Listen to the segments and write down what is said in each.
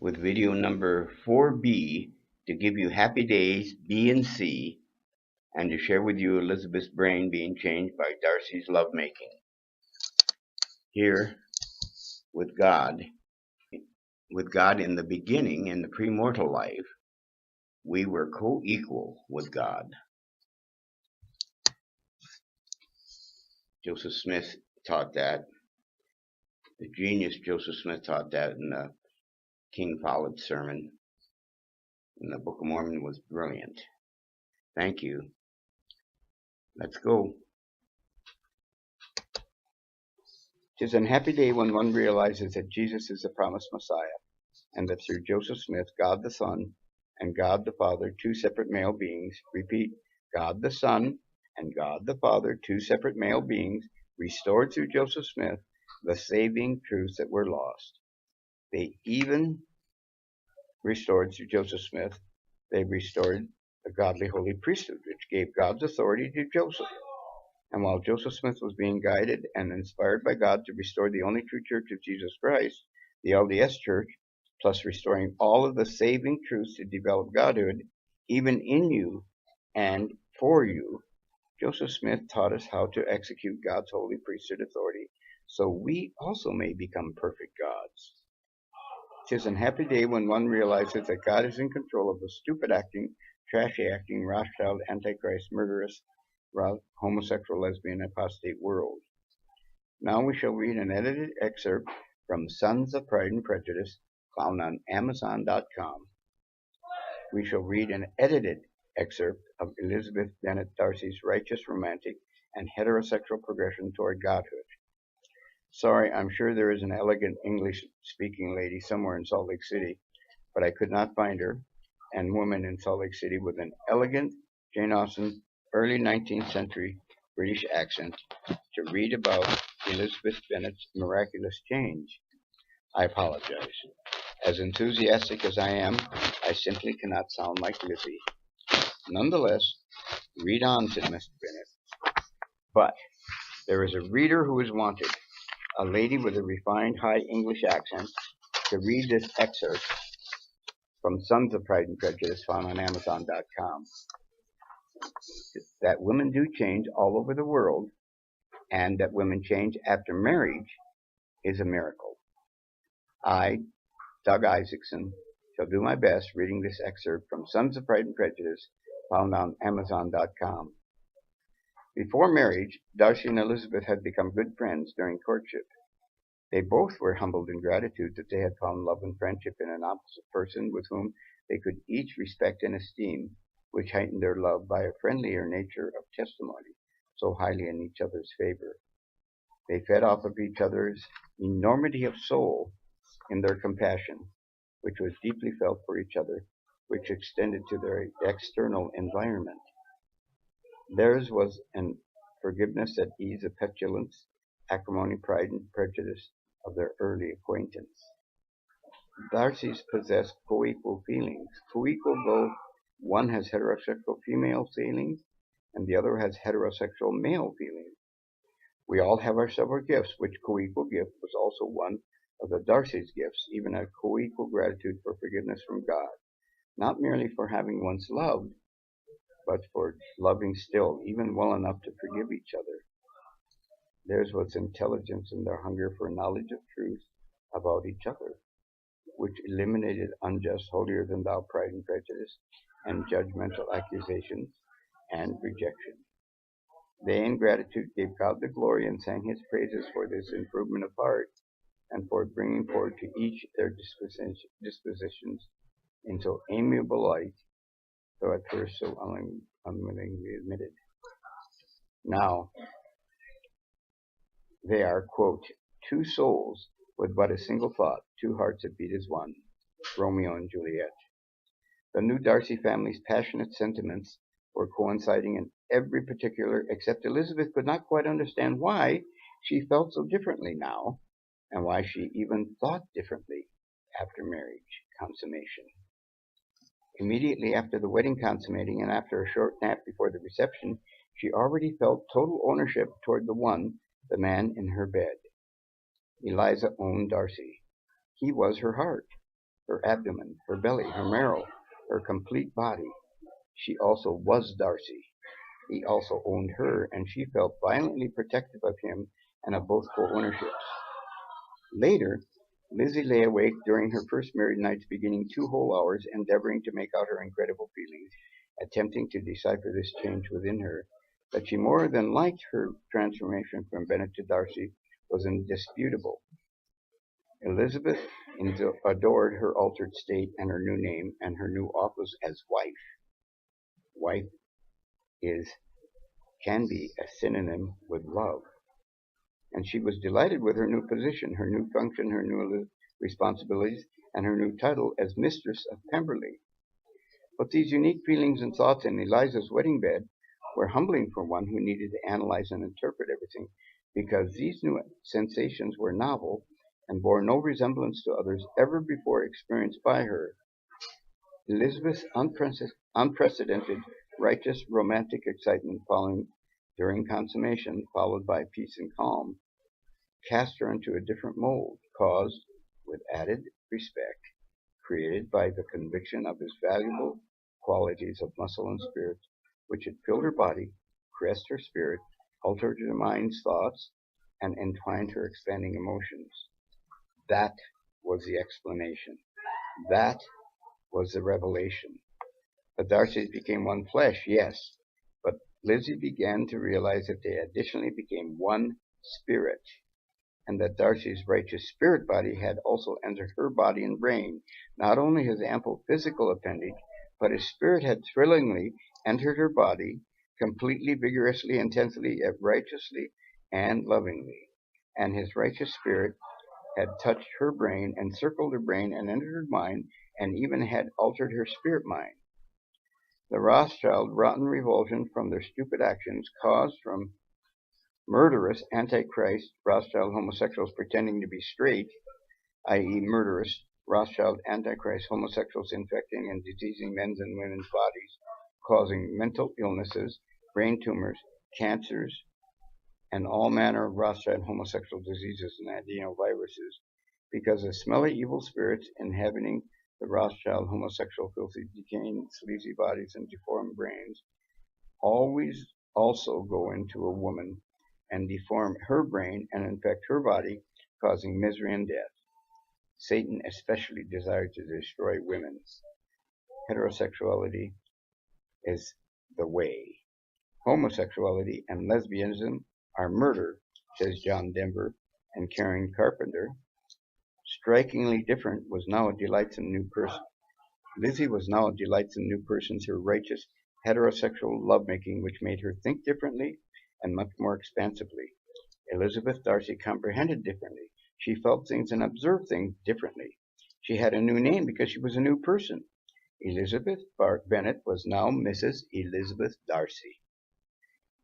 with video number 4B to give you happy days B and C and to share with you Elizabeth's brain being changed by Darcy's lovemaking. Here, with God in the beginning, in the premortal life, we were co-equal with God. Joseph Smith taught that. The genius Joseph Smith taught that in the King Follett sermon in the Book of Mormon was brilliant. Thank you. Let's go. 'Tis an happy day when one realizes that Jesus is the promised Messiah, and that through Joseph Smith, God the Son and God the Father, two separate male beings, repeat, God the Son and God the Father, two separate male beings, restored through Joseph Smith the saving truths that were lost. They even restored through Joseph Smith, they restored the godly holy priesthood, which gave God's authority to Joseph. And while Joseph Smith was being guided and inspired by God to restore the only true church of Jesus Christ, the LDS Church, plus restoring all of the saving truths to develop Godhood, even in you and for you, Joseph Smith taught us how to execute God's holy priesthood authority so we also may become perfect gods. 'Tis an happy day when one realizes that God is in control of the stupid acting, trashy acting, Rothschild, Antichrist, murderous, homosexual, lesbian, apostate world. Now we shall read an edited excerpt from Sons of Pride and Prejudice, found on Amazon.com. We shall read an edited excerpt of Elizabeth Bennet Darcy's righteous, romantic, and heterosexual progression toward godhood. Sorry, I'm sure there is an elegant English-speaking lady somewhere in Salt Lake City, but I could not find her, and woman in Salt Lake City with an elegant Jane Austen early 19th century British accent to read about Elizabeth Bennet's miraculous change. I apologize. As enthusiastic as I am, I simply cannot sound like Lizzy. Nonetheless, read on, said Mr. Bennet. But there is a reader who is wanted, a lady with a refined high English accent, to read this excerpt from Sons of Pride and Prejudice, found on Amazon.com. That women do change all over the world, and that women change after marriage is a miracle. I, Doug Isaacson, shall do my best reading this excerpt from Sons of Pride and Prejudice, found on Amazon.com. Before marriage, Darcy and Elizabeth had become good friends during courtship. They both were humbled in gratitude that they had found love and friendship in an opposite person with whom they could each respect and esteem, which heightened their love by a friendlier nature of testimony, so highly in each other's favor. They fed off of each other's enormity of soul in their compassion, which was deeply felt for each other, which extended to their external environment. Theirs was an forgiveness that eased the petulance, acrimony, pride, and prejudice of their early acquaintance. Darcy's possessed co-equal feelings, co-equal though one has heterosexual female feelings and the other has heterosexual male feelings. We all have our several gifts, which co-equal gift was also one of the Darcy's gifts, even a co-equal gratitude for forgiveness from God, not merely for having once loved, but for loving still, even well enough to forgive each other. Theirs was intelligence in their hunger for knowledge of truth about each other, which eliminated unjust, holier-than-thou pride and prejudice, and judgmental accusations and rejection. They, in gratitude, gave God the glory and sang his praises for this improvement of heart and for bringing forward to each their dispositions in so amiable light, though at first so unwillingly admitted. Now, they are, quote, two souls with but a single thought, two hearts that beat as one, Romeo and Juliet. The new Darcy family's passionate sentiments were coinciding in every particular, except Elizabeth could not quite understand why she felt so differently now, and why she even thought differently after marriage consummation. Immediately after the wedding consummating and after a short nap before the reception, she already felt total ownership toward the man in her bed. Eliza owned Darcy. He was her heart. her abdomen, her belly, her marrow, her complete body. She also was Darcy. He also owned her, and she felt violently protective of him and of both co-ownerships. Later, Lizzy lay awake during her first married nights, beginning 2 whole hours, endeavoring to make out her incredible feelings, attempting to decipher this change within her. That she more than liked her transformation from Bennet to Darcy was indisputable. Elizabeth adored her altered state and her new name and her new office as wife. Wife can be a synonym with love. And she was delighted with her new position, her new function, her new responsibilities, and her new title as Mistress of Pemberley. But these unique feelings and thoughts in Eliza's wedding bed were humbling for one who needed to analyze and interpret everything, because these new sensations were novel and bore no resemblance to others ever before experienced by her. Elizabeth's unprecedented, righteous, romantic excitement during consummation, followed by peace and calm, cast her into a different mold, caused with added respect, created by the conviction of his valuable qualities of muscle and spirit, which had filled her body, caressed her spirit, altered her mind's thoughts, and entwined her expanding emotions. That was the explanation. That was the revelation. The Darcys became one flesh, yes, but Lizzy began to realize that they additionally became one spirit, and that Darcy's righteous spirit body had also entered her body and brain, not only his ample physical appendage, but his spirit had thrillingly entered her body, completely, vigorously, intensely, righteously, and lovingly, and his righteous spirit had touched her brain, encircled her brain, and entered her mind, and even had altered her spirit mind. The Rothschild rotten revulsion from their stupid actions caused from murderous Antichrist Rothschild homosexuals pretending to be straight, i.e. murderous Rothschild Antichrist homosexuals infecting and diseasing men's and women's bodies, causing mental illnesses, brain tumors, cancers, and all manner of Rothschild homosexual diseases and adenoviruses, because the smelly evil spirits inhabiting the Rothschild homosexual filthy, decaying, sleazy bodies and deformed brains always also go into a woman and deform her brain and infect her body, causing misery and death. Satan especially desired to destroy women. Heterosexuality is the way. Homosexuality and lesbianism are murder, says John Denver and Karen Carpenter. Strikingly different was now a delightsome new person. Lizzy was now a delightsome new person through righteous heterosexual lovemaking, which made her think differently and much more expansively. Elizabeth Darcy comprehended differently. She felt things and observed things differently. She had a new name because she was a new person. Elizabeth Bennet was now Mrs. Elizabeth Darcy.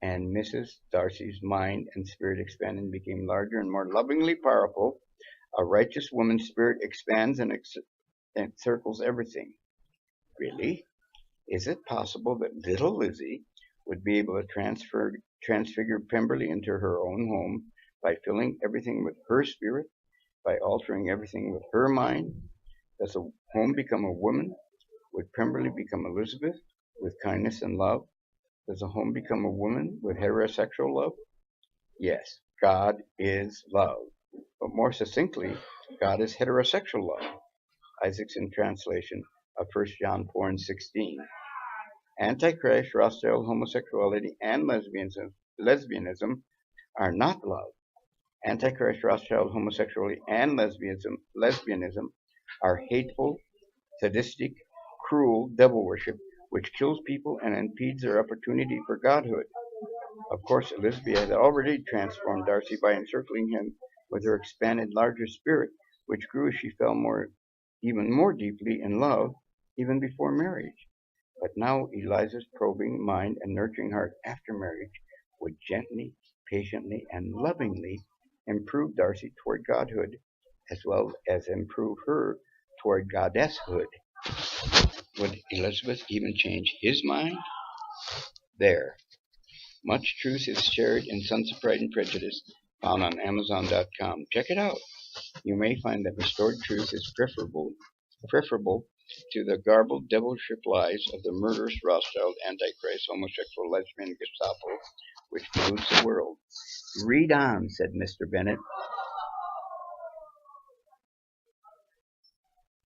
And Mrs. Darcy's mind and spirit expanded and became larger and more lovingly powerful. A righteous woman's spirit expands and encircles everything. Really? Is it possible that little Lizzy would be able to transfigure Pemberley into her own home by filling everything with her spirit, by altering everything with her mind? Does a home become a woman? Would Pemberley become Elizabeth with kindness and love? Does a home become a woman with heterosexual love? Yes, God is love. But more succinctly, God is heterosexual love. Isaacson translation of 1 John 4:16. Antichrist, Rothschild, homosexuality, and lesbianism are not love. Antichrist, Rothschild, homosexuality, and lesbianism are hateful, sadistic, cruel devil worship, which kills people and impedes their opportunity for godhood. Of course, Elizabeth had already transformed Darcy by encircling him with her expanded, larger spirit, which grew as she fell even more deeply in love, even before marriage. But now Eliza's probing mind and nurturing heart after marriage would gently, patiently, and lovingly improve Darcy toward godhood, as well as improve her toward goddesshood. Would Elizabeth even change his mind? There. Much truth is shared in Sons of Pride and Prejudice, found on Amazon.com. Check it out. You may find that restored truth is preferable preferable to the garbled devilship lies of the murderous Rothschild, Antichrist, homosexual, lesbian Gestapo, which moves the world. Read on, said Mr. Bennet.